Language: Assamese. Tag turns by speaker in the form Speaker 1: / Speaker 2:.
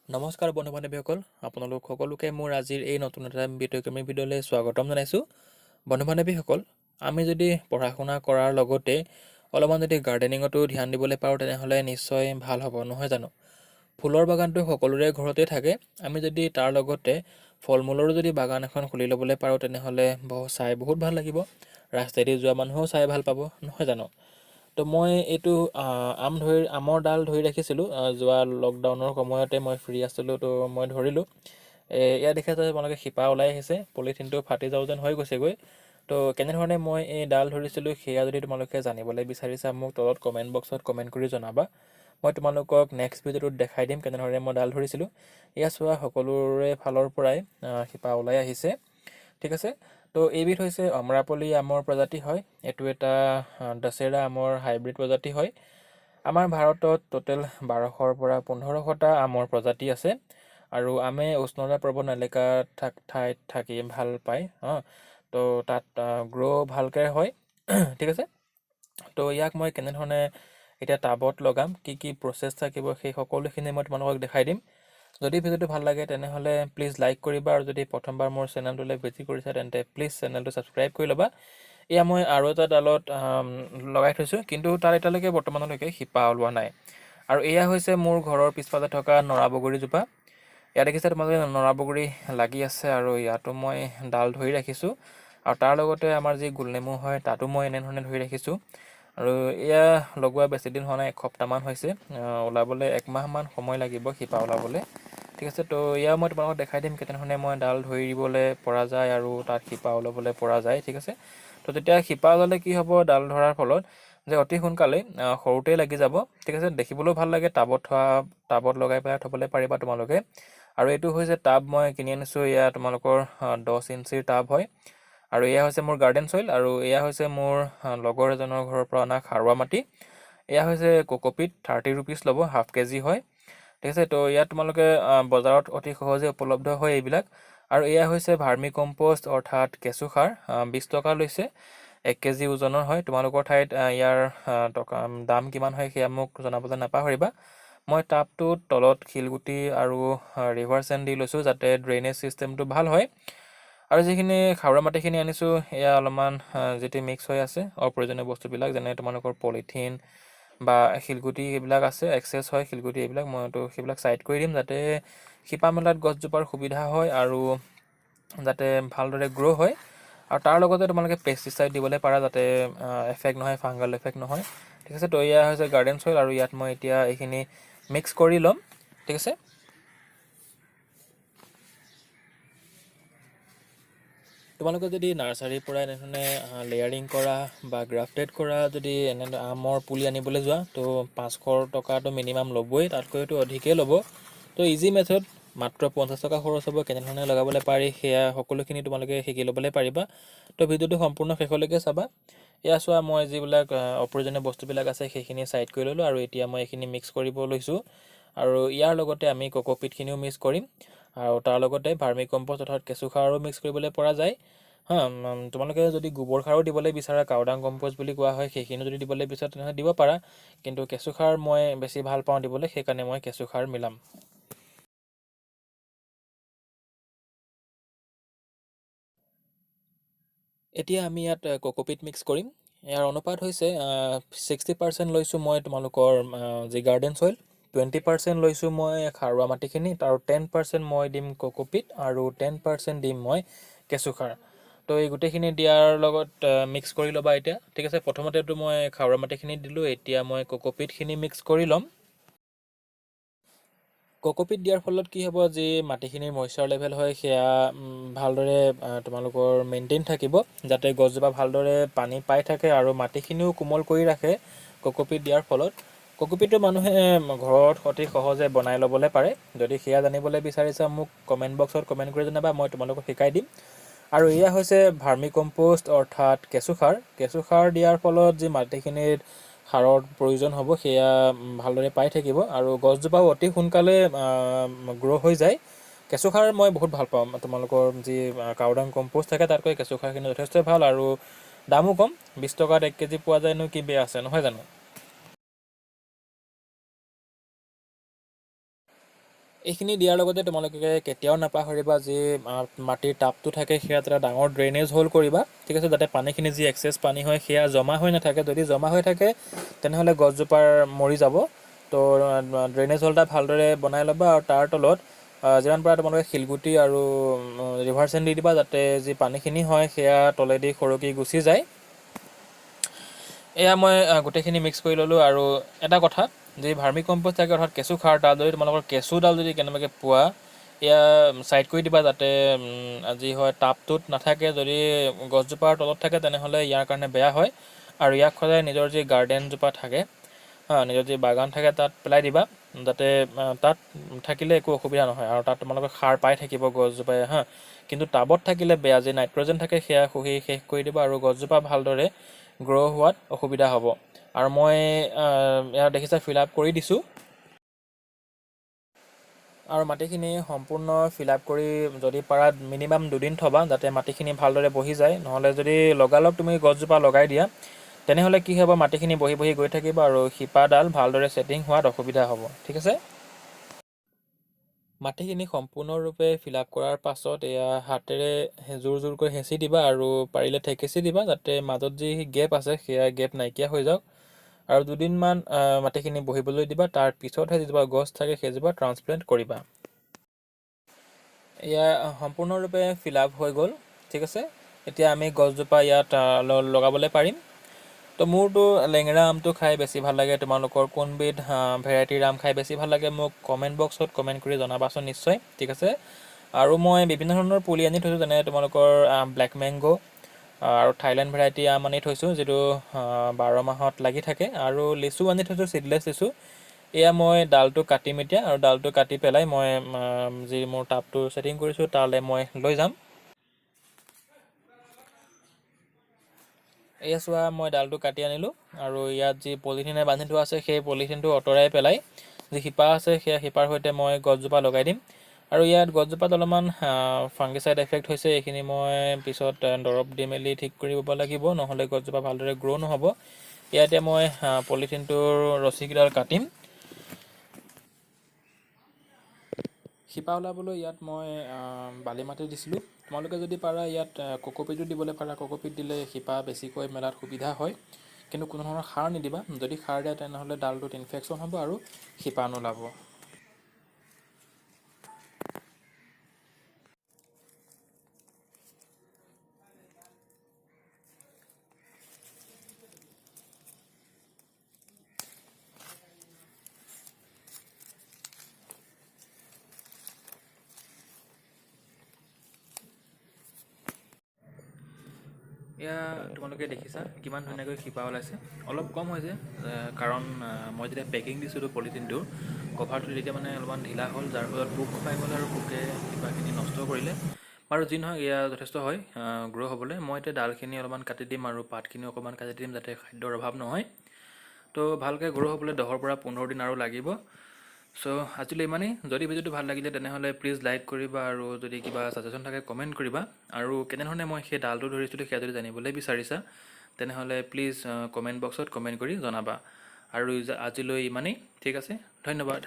Speaker 1: নমস্কাৰ বন্ধু বান্ধৱীসকল, আপোনালোক সকলোকে মোৰ আজিৰ এই নতুন এটা ব্যতিক্ৰমী ভিডিঅ'লৈ স্বাগতম জনাইছোঁ। বন্ধু বান্ধৱীসকল, আমি যদি পঢ়া শুনা কৰাৰ লগতে অলপমান যদি গাৰ্ডেনিঙতো ধ্যান দিবলৈ পাৰোঁ তেনেহ'লে নিশ্চয় ভাল হ'ব, নহয় জানো? ফুলৰ বাগানটো সকলোৰে ঘৰতে থাকে। আমি যদি তাৰ লগতে ফল মূলৰো যদি বাগান এখন খুলি ল'বলৈ পাৰোঁ তেনেহ'লে চাই বহুত ভাল লাগিব। ৰাস্তাইদি যোৱা মানুহেও চাই ভাল পাব, নহয় জানো? তো মই এইটো আমৰ ডাল ধৰি ৰাখিছিলোঁ। যোৱা লকডাউনৰ সময়তে মই ফ্ৰী আছিলোঁ, তো মই ধৰিলোঁ। এয়া দেখে যে তোমালোকে শিপা ওলাই আহিছে, পলিথিনটো ফাটি যাওঁ যেন হৈ গৈছেগৈ। তো কেনেধৰণে মই এই ডাল ধৰিছিলোঁ সেয়া যদি তোমালোকে জানিবলৈ বিচাৰিছা মোক তলত কমেণ্ট বক্সত কমেণ্ট কৰি জনাবা। মই তোমালোকক নেক্সট ভিডিঅ'টোত দেখাই দিম কেনেধৰণে মই ডাল ধৰিছিলোঁ। এয়া চোৱা, সকলোৰে ফালৰ পৰাই শিপা ওলাই আহিছে, ঠিক আছে। তো এইবিধ হৈছে অমৰাপলি আমৰ প্ৰজাতি হয়। এইটো এটা দশেৰা আমৰ হাইব্ৰিড প্ৰজাতি হয়। আমাৰ ভাৰতত টোটেল 1200ৰ পৰা 1500টা আমৰ প্ৰজাতি আছে আৰু আমে উষ্ণতা প্ৰৱণ এলেকাত ঠাইত থাকি ভাল পায়। তো তাত গ্ৰ' ভালকৈ হয়, ঠিক আছে। তো ইয়াক মই কেনেধৰণে এতিয়া টাবত লগাম, কি কি প্ৰচেছ থাকিব, সেই সকলোখিনি মই তোমালোকক দেখাই দিম। যদি ভিডিঅ'টো ভাল লাগে তেনেহ'লে প্লিজ লাইক কৰিবা, আৰু যদি প্ৰথমবাৰ মোৰ চেনেলটোলৈ ভিজিট কৰিছা তেন্তে প্লিজ চেনেলটো ছাবস্ক্ৰাইব কৰি ল'বা। এয়া মই আৰু এটা ডালত লগাই থৈছোঁ, কিন্তু তাৰ এতিয়ালৈকে বৰ্তমানলৈকে শিপা ওলোৱা নাই। আৰু এয়া হৈছে মোৰ ঘৰৰ পিছফালে থকা নৰা বগৰীজোপা। ইয়াত দেখিছে তোমালোকে নৰা বগৰী লাগি আছে, আৰু ইয়াতো মই ডাল ধৰি ৰাখিছোঁ। আৰু তাৰ লগতে আমাৰ যি গোলনেমু হয় তাতো মই এনেধৰণে ধৰি ৰাখিছোঁ। আৰু এয়া লগোৱা বেছিদিন হোৱা নাই, এসপ্তাহমান হৈছে। ওলাবলৈ 1 মাহমান সময় লাগিব শিপা ওলাবলৈ, ঠিক আছে। তো এয়া মই তোমালোকক দেখাই দিম কেনেধৰণে মই ডাল ধৰিবলৈ পৰা যায় আৰু তাত শিপা ওলাবলৈ পৰা যায়, ঠিক আছে। তো তেতিয়া শিপা ওলালে কি হ'ব, ডাল ধৰাৰ ফলত যে অতি সোনকালেই সৰুতেই লাগি যাব, ঠিক আছে। দেখিবলৈও ভাল লাগে, টাবত লগাই পেলাই থ'বলৈ পাৰিবা তোমালোকে। আৰু এইটো হৈছে টাব মই কিনি আনিছোঁ, এয়া তোমালোকৰ 10 ইঞ্চিৰ টাব হয়। আৰু এয়া হৈছে মোৰ গাৰ্ডেন চইল, আৰু এয়া হৈছে মোৰ লগৰ এজনৰ ঘৰৰ পৰা অনা সাৰুৱা মাটি। এয়া হৈছে কোকোপিট, 30 ৰুপিজ ল'ব, ½ কেজি হয়, ঠিক আছে। তো ইয়াত তোমালোকে বজাৰত অতি সহজে উপলব্ধ হয় এইবিলাক। আৰু এয়া হৈছে ভাৰ্মি কম্প'ষ্ট অৰ্থাৎ কেঁচুসাৰ, 20 টকা লৈছে, 1 কেজি ওজনৰ হয়। তোমালোকৰ ঠাইত ইয়াৰ দাম কিমান হয় সেয়া মোক জনাবলৈ নাপাহৰিবা। মই টাবটোত তলত শিলগুটি আৰু ৰিভাৰ চেণ্ড দি লৈছোঁ যাতে ড্ৰেইনেজ ছিষ্টেমটো ভাল হয়। আৰু যিখিনি সাৰুৱা মাটিখিনি আনিছোঁ এয়া অলপমান যিটো মিক্স হৈ আছে অপ্ৰয়োজনীয় বস্তুবিলাক, যেনে তোমালোকৰ পলিথিন বা শিলগুটি এইবিলাক আছে, এক্সেছ হয় শিলগুটি এইবিলাক, মইতো সেইবিলাক ছাইড কৰি দিম যাতে শিপা মেলাত গছজোপাৰ সুবিধা হয় আৰু যাতে ভালদৰে গ্ৰ' হয়। আৰু তাৰ লগতে তোমালোকে পেষ্টিচাইড দিবলৈ পাৰা যাতে এফেক্ট নহয়, ফাংগাল এফেক্ট নহয়, ঠিক আছে। তো এয়া হৈছে গাৰ্ডেন চইল, আৰু ইয়াত মই এতিয়া এইখিনি মিক্স কৰি ল'ম, ঠিক আছে। তোমালোকে যদি নাৰ্চাৰীৰ পৰা এনেধৰণে লেয়াৰিং কৰা বা গ্ৰাফটেড কৰা যদি আমৰ পুলি আনিবলৈ যোৱা, তো 500 টকাটো মিনিমাম ল'বই, তাতকৈতো অধিকেই ল'ব। তো ইজি মেথড, মাত্ৰ 50 টকা খৰচ হ'ব। কেনেধৰণে লগাবলৈ পাৰি সেয়া সকলোখিনি তোমালোকে শিকি ল'বলৈ পাৰিবা। তো ভিডিঅ'টো সম্পূৰ্ণ শেষলৈকে চাবা। এয়া চোৱা, মই যিবিলাক অপ্ৰয়োজনীয় বস্তুবিলাক আছে সেইখিনি ছাইড কৰি ল'লোঁ, আৰু এতিয়া মই এইখিনি মিক্স কৰিব লৈছোঁ। আৰু ইয়াৰ লগতে আমি কোকোপিটখিনিও মিক্স কৰিম, আৰু তাৰ লগতে ভাৰ্মি কম্প'ষ্ট অৰ্থাৎ কেঁচুসাৰো মিক্স কৰিবলৈ পৰা যায়। তোমালোকে যদি গোবৰ সাৰো দিবলৈ বিচাৰা, কাউডাং কম্প'ষ্ট বুলি কোৱা হয়, সেইখিনিও যদি দিবলৈ বিচাৰা তেনেহ'লে দিব পাৰা। কিন্তু কেঁচুসাৰ মই বেছি ভাল পাওঁ দিবলৈ, সেইকাৰণে মই কেঁচুসাৰ মিলাম। এতিয়া আমি ইয়াত কোকোপিট মিক্স কৰিম। ইয়াৰ অনুপাত হৈছে 60% লৈছোঁ মই তোমালোকৰ যি গাৰ্ডেন চইল, 20% লৈছোঁ মই সাৰুৱা মাটিখিনি, আৰু 10% মই দিম কোকোপিট, আৰু 10% দিম মই কেঁচুসাৰ। তো এই গোটেইখিনি দিয়াৰ লগত মিক্স কৰি ল'বা এতিয়া, ঠিক আছে। প্ৰথমতেতো মই সাৰুৱা মাটিখিনি দিলোঁ, এতিয়া মই কোকোপিটখিনি মিক্স কৰি ল'ম। কোকোপিট দিয়াৰ ফলত কি হ'ব, যি মাটিখিনিৰ মইশ্চাৰ লেভেল হয় সেয়া ভালদৰে তোমালোকৰ মেইনটেইন থাকিব, যাতে গছজোপা ভালদৰে পানী পাই থাকে আৰু মাটিখিনিও কোমল কৰি ৰাখে কোকোপিট দিয়াৰ ফলত। কোকোপিটটো মানুহে ঘৰত অতি সহজে বনাই ল'বলৈ পাৰে। যদি সেয়া জানিবলৈ বিচাৰিছা মোক কমেণ্ট বক্সত কমেণ্ট কৰি জনাবা, মই তোমালোকক শিকাই দিম। আৰু এয়া হৈছে ভাৰ্মি কম্প'ষ্ট অৰ্থাৎ কেঁচুসাৰ। কেঁচুসাৰ দিয়াৰ ফলত যি মাটিখিনিত সাৰৰ প্ৰয়োজন হ'ব সেয়া ভালদৰে পাই থাকিব, আৰু গছজোপাও অতি সোনকালে গ্ৰ' হৈ যায়। কেঁচুসাৰ মই বহুত ভাল পাওঁ। তোমালোকৰ যি কাউডাং কম্প'ষ্ট থাকে তাতকৈ কেঁচুসাৰখিনি যথেষ্ট ভাল, আৰু দামো কম, 20 টকাত 1 কেজি পোৱা যায়নো কি বেয়া আছে, নহয় জানো? এইখিনি দিয়াৰ লগতে তোমালোকে কেতিয়াও নাপাহৰিবা যি মাটিৰ টাবটো থাকে সেয়া এটা ডাঙৰ ড্ৰেইনেজ হোল কৰিবা, ঠিক আছে, যাতে পানীখিনি যি এক্সেছ পানী হয় সেয়া জমা হৈ নাথাকে। যদি জমা হৈ থাকে তেনেহ'লে গছজোপাৰ মৰি যাব। তো ড্ৰেইনেজ হোল এটা ভালদৰে বনাই ল'বা আৰু তাৰ তলত যিমান পাৰা তোমালোকে শিলগুটি আৰু ৰিভাৰ চেণ্ড দি দিবা, যাতে যি পানীখিনি হয় সেয়া তলেদি সৰকি গুচি যায়। এয়া মই গোটেইখিনি মিক্স কৰি ল'লোঁ। আৰু এটা কথা, যি ভাৰ্মি কম্প'ষ্ট থাকে অৰ্থাৎ কেঁচু সাৰ, তাত যদি তোমালোকৰ কেঁচুডাল যদি কেনেবাকৈ পোৱা এয়া ছাইড কৰি দিবা, যাতে যি হয় টাবটোত নাথাকে। যদি গছজোপাৰ তলত থাকে তেনেহ'লে ইয়াৰ কাৰণে বেয়া হয়। আৰু ইয়াক সদায় নিজৰ যি গাৰ্ডেনজোপা থাকে, নিজৰ যি বাগান থাকে তাত পেলাই দিবা, যাতে তাত থাকিলে একো অসুবিধা নহয় আৰু তাত তোমালোকে সাৰ পাই থাকিব গছজোপাই। কিন্তু টাবত থাকিলে বেয়া, যি নাইট্ৰজেন থাকে সেয়া শুহি শেষ কৰি দিব আৰু গছজোপা ভালদৰে গ্ৰ' হোৱাত অসুবিধা হ'ব। আৰু মই ইয়াৰ দেখিছা ফিল আপ কৰি দিছোঁ। আৰু মাটিখিনি সম্পূৰ্ণ ফিল আপ কৰি যদি পাৰা মিনিমাম 2 দিন থ'বা, যাতে মাটিখিনি ভালদৰে বহি যায়। নহ'লে যদি লগালগ তুমি গছজোপা লগাই দিয়া তেনেহ'লে কি হ'ব, মাটিখিনি বহি বহি গৈ থাকিব আৰু শিপাডাল ভালদৰে ছেটিং হোৱাত অসুবিধা হ'ব, ঠিক আছে। মাটিখিনি সম্পূৰ্ণৰূপে ফিল আপ কৰাৰ পাছত এয়া হাতেৰে জোৰ জোৰকৈ হেঁচি দিবা আৰু পাৰিলে ঠেকেচি দিবা, যাতে মাজত যি গেপ আছে সেয়া গেপ নাইকিয়া হৈ যাওক। আৰু 2 দিনমান মাটিখিনি বহিবলৈ দিবা, তাৰ পিছতহে যিজোপা গছ থাকে সেইজোপা ট্ৰান্সপ্লেণ্ট কৰিবা। এয়া সম্পূৰ্ণৰূপে ফিল আপ হৈ গ'ল, ঠিক আছে। এতিয়া আমি গছজোপা ইয়াত লগাবলৈ পাৰিম। তো মোৰতো লেঙেৰা আমটো খাই বেছি ভাল লাগে। তোমালোকৰ কোনবিধ ভেৰাইটিৰ আম খাই বেছি ভাল লাগে মোক কমেণ্ট বক্সত কমেণ্ট কৰি জনাবাচোন নিশ্চয়, ঠিক আছে। আৰু মই বিভিন্ন ধৰণৰ পুলি আনি থৈছোঁ, যেনে তোমালোকৰ ব্লেক মেংগ' আৰু থাইলেণ্ড ভেৰাইটি আম আনি থৈছোঁ, যিটো 12 মাহত লাগি থাকে। আৰু লিচু আনি থৈছোঁ, চিডলেছ লিচু। এয়া মই ডালটো কাটিম এতিয়া, আৰু ডালটো কাটি পেলাই মই যি মোৰ টাবটো ছেটিং কৰিছোঁ তালৈ মই লৈ যাম। এয়া চোৱা, মই ডালটো কাটি আনিলোঁ আৰু ইয়াত যি পলিথিনে বান্ধি থোৱা আছে সেই পলিথিনটো আঁতৰাই পেলাই যি শিপা আছে সেই শিপাৰ সৈতে মই গছজোপা লগাই দিম। আৰু ইয়াত গছজোপাত অলপমান ফাংগিচাইড এফেক্ট হৈছে, এইখিনি মই পিছত দৰৱ দি মেলি ঠিক কৰিব লাগিব, নহ'লে গছজোপা ভালদৰে গ্ৰ' নহ'ব। ইয়াতে মই পলিথিনটোৰ ৰছীকেইডাল কাটিম। শিপা ওলাবলৈ ইয়াত মই বালি মাটি দিছিলোঁ। তোমালোকে যদি পাৰা ইয়াত কক'পিটো দিবলৈ পাৰা, কক'পিট দিলে শিপা বেছিকৈ মেলাত সুবিধা হয়। কিন্তু কোনো ধৰণৰ সাৰ নিদিবা, যদি সাৰ দিয়া তেনেহ'লে ডালটোত ইনফেকশ্যন হ'ব আৰু শিপা নোলাব। এয়া তোমালোকে দেখিছা কিমান ধুনীয়াকৈ শিপা ওলাইছে। অলপ কম হৈছে কাৰণ মই যেতিয়া পেকিং দিছিলোঁ পলিথিনটোৰ কভাৰটো তেতিয়া মানে অলপমান ঢিলা হ'ল, যাৰ ফলত পোক খাই গ'ল আৰু পোকে শিপাখিনি নষ্ট কৰিলে। বাৰু যি নহওক এয়া যথেষ্ট হয় গ্ৰ' হ'বলৈ। মই এতিয়া ডালখিনি অলপমান কাটি দিম আৰু পাতখিনি অকণমান কাটি দিম, যাতে খাদ্যৰ অভাৱ নহয়। তো ভালকৈ গ্ৰ' হ'বলৈ 10 পৰা 15 দিন আৰু লাগিব। চ' আজিলৈ ইমানেই। যদি ভিডিঅ'টো ভাল লাগিলে তেনেহ'লে প্লিজ লাইক কৰিবা, আৰু যদি কিবা ছাজেশ্যন থাকে কমেণ্ট কৰিবা। আৰু কেনেধৰণে মই সেই ডালটো ধৰিছিলোঁ সেয়া যদি জানিবলৈ বিচাৰিছা তেনেহ'লে প্লিজ কমেণ্ট বক্সত কমেণ্ট কৰি জনাবা। আৰু আজিলৈ ইমানেই, ঠিক আছে, ধন্যবাদ।